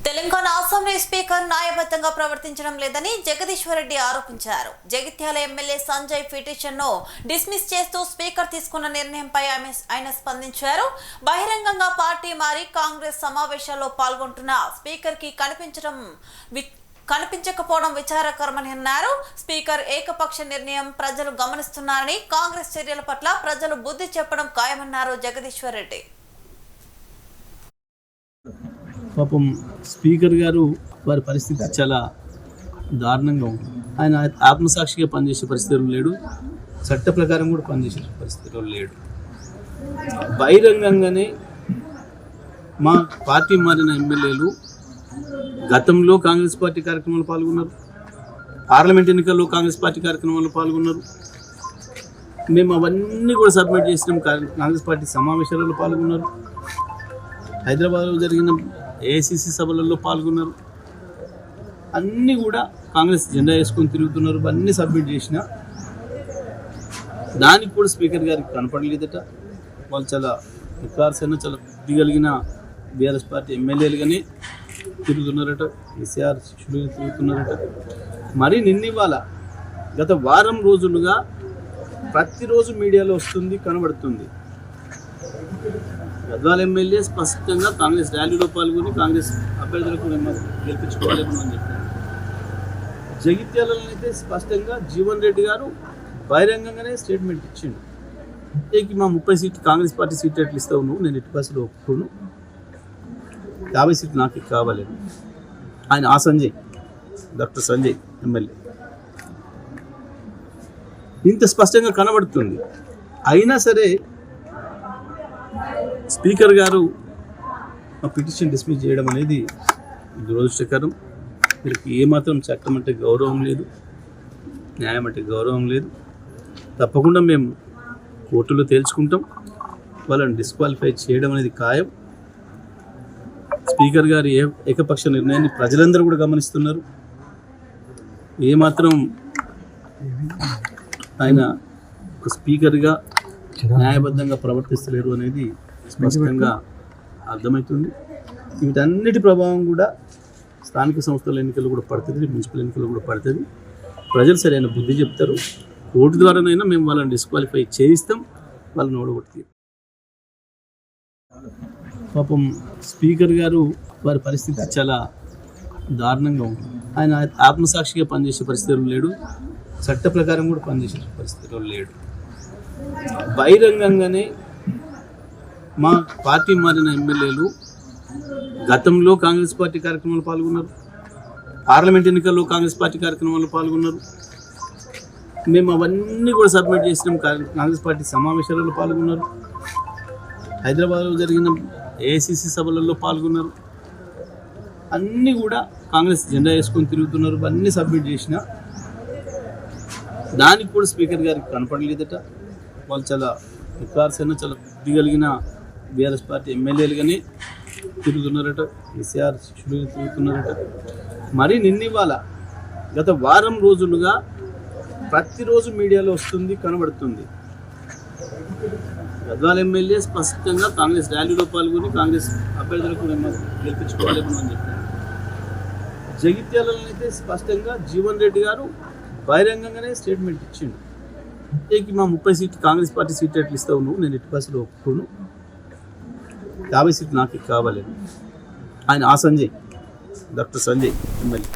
Telangana assembly speaker న్యాయబద్ధంగా ప్రవర్తించడం లేదని జగదీశ్వర్ రెడ్డి ఆరోపించారు. జగిత్యాల ఎమ్మెల్యే సంజయ్ పిటిషన్ను డిస్మిస్ చేస్తూ స్పీకర్ తీసుకున్న నిర్ణయంపై ఆయన స్పందించారు. బహిరంగంగా పార్టీ మారి కాంగ్రెస్ సమావేశాల్లో పాల్గొంటున్న స్పీకర్కి కనిపించకపోవడం విచారకరమని అన్నారు. స్పీకర్ ఏకపక్ష నిర్ణయం ప్రజలు గమనిస్తున్నారని, కాంగ్రెస్ చర్యల పట్ల ప్రజలు బుద్ధి చెప్పడం ఖాయమన్నారు జగదీశ్వర్ రెడ్డి. పాపం స్పీకర్ గారు వారి పరిస్థితి చాలా దారుణంగా ఉంది. ఆయన ఆత్మసాక్షిగా పనిచేసే పరిస్థితిలో లేడు, చట్ట ప్రకారం కూడా పనిచేసే పరిస్థితిలో లేడు. బహిరంగంగానే మా పార్టీ మారిన ఎమ్మెల్యేలు గతంలో కాంగ్రెస్ పార్టీ కార్యక్రమాలు పాల్గొన్నారు, పార్లమెంట్ ఎన్నికల్లో కాంగ్రెస్ పార్టీ కార్యక్రమాల్లో పాల్గొన్నారు. మేము అవన్నీ కూడా సబ్మిట్ చేసినాం. కాంగ్రెస్ పార్టీ సమావేశాలలో పాల్గొన్నారు, హైదరాబాద్లో జరిగిన ఏఐసిసి సభలలో పాల్గొన్నారు. అన్నీ కూడా కాంగ్రెస్ జెండా వేసుకొని తిరుగుతున్నారు. అన్నీ సబ్మిట్ చేసిన దానికి కూడా స్పీకర్ గారికి కనపడలేదట. వాళ్ళు చాలా వికార్సైన చాలా బుద్ధి కలిగిన బీఆర్ఎస్ పార్టీ ఎమ్మెల్యేలుగానే తిరుగుతున్నారట, కేసీఆర్ శిష్యులుగా తిరుగుతున్నారట. మరి నిన్నివాళ గత వారం రోజులుగా ప్రతిరోజు మీడియాలో వస్తుంది, కనబడుతుంది. గద్వాల ఎమ్మెల్యే స్పష్టంగా కాంగ్రెస్ ర్యాలీలో పాల్గొని కాంగ్రెస్ అభ్యర్థులకు గెలిపించుకోలేము అని చెప్పారు. జగిత్యాలలో అయితే స్పష్టంగా జీవన్ రెడ్డి గారు బహిరంగంగానే స్టేట్మెంట్ ఇచ్చిండు. మా 30 సీట్లు కాంగ్రెస్ పార్టీ సీట్లు ఎట్లు ఇస్తావు నువ్వు, నేను ఎట్టి బస్సులో ఒప్పుకోను, 50 సీట్లు నాకు కావాలి. ఆయన డాక్టర్ సంజయ్ ఎమ్మెల్యే ఇంత స్పష్టంగా కనబడుతుంది. అయినా సరే స్పీకర్ గారు ఆ పిటిషన్ డిస్మిస్ చేయడం అనేది దురదృష్టకరం. వీళ్ళకి ఏమాత్రం చట్టం అంటే గౌరవం లేదు, న్యాయం అంటే గౌరవం లేదు. తప్పకుండా మేము కోర్టులో తేల్చుకుంటాం. వాళ్ళని డిస్క్వాలిఫై చేయడం అనేది ఖాయం. స్పీకర్ గారి ఏకపక్ష నిర్ణయాన్ని ప్రజలందరూ కూడా గమనిస్తున్నారు. ఏమాత్రం ఆయన ఒక స్పీకర్గా న్యాయబద్ధంగా ప్రవర్తిస్తలేరు అనేది స్పష్టంగా అర్థమవుతుంది. వీటన్నిటి ప్రభావం కూడా స్థానిక సంస్థల ఎన్నికలు కూడా పడుతుంది, మున్సిపల్ ఎన్నికలు కూడా పడుతుంది. ప్రజలు సరైన బుద్ధి చెప్తారు. ఓటు ద్వారానైనా మేము వాళ్ళని డిస్క్వాలిఫై చేయిస్తాం, వాళ్ళని ఓడగొట్టి. పాపం స్పీకర్ గారు వారి పరిస్థితి చాలా దారుణంగా ఉంది. ఆయన ఆత్మసాక్షిగా పనిచేసే పరిస్థితిలో లేడు, చట్ట ప్రకారం కూడా పనిచేసే పరిస్థితిలో లేడు. బహిరంగంగానే మా పార్టీ మారిన ఎమ్మెల్యేలు గతంలో కాంగ్రెస్ పార్టీ కార్యక్రమాలు పాల్గొన్నారు, పార్లమెంట్ ఎన్నికల్లో కాంగ్రెస్ పార్టీ కార్యక్రమాల్లో పాల్గొన్నారు. మేము అవన్నీ కూడా సబ్మిట్ చేసినాం. కాంగ్రెస్ పార్టీ సమావేశాలలో పాల్గొన్నారు, హైదరాబాద్లో జరిగిన ఏఐసిసి సభలలో పాల్గొన్నారు. అన్నీ కూడా కాంగ్రెస్ జెండా వేసుకొని తిరుగుతున్నారు. అన్నీ సబ్మిట్ చేసిన దానికి కూడా స్పీకర్ గారికి కనపడలేదట. వాళ్ళు చాలా వికార్సైన చాలా బుద్ధి కలిగిన బీఆర్ఎస్ పార్టీ ఎమ్మెల్యేలుగానే తిరుగుతున్నారట, కేసీఆర్ శిష్యులుగా తిరుగుతున్నారట. మరి నిన్నివాళ గత వారం రోజులుగా ప్రతిరోజు మీడియాలో వస్తుంది, కనబడుతుంది. గద్వాల ఎమ్మెల్యే స్పష్టంగా కాంగ్రెస్ ర్యాలీలో పాల్గొని కాంగ్రెస్ అభ్యర్థులకు గెలిపించుకోలేము అని చెప్పారు. జగిత్యాలలో అయితే స్పష్టంగా జీవన్ రెడ్డి గారు బహిరంగంగానే స్టేట్మెంట్ ఇచ్చిండు. మా 30 సీట్లు కాంగ్రెస్ పార్టీ సీట్లు ఎట్లు ఇస్తావు నువ్వు, నేను ఎట్టి బస్సులో ఒప్పుకోను, 50 సీట్లు నాకు కావాలి. ఆయన డాక్టర్ సంజయ్ ఎమ్మెల్యే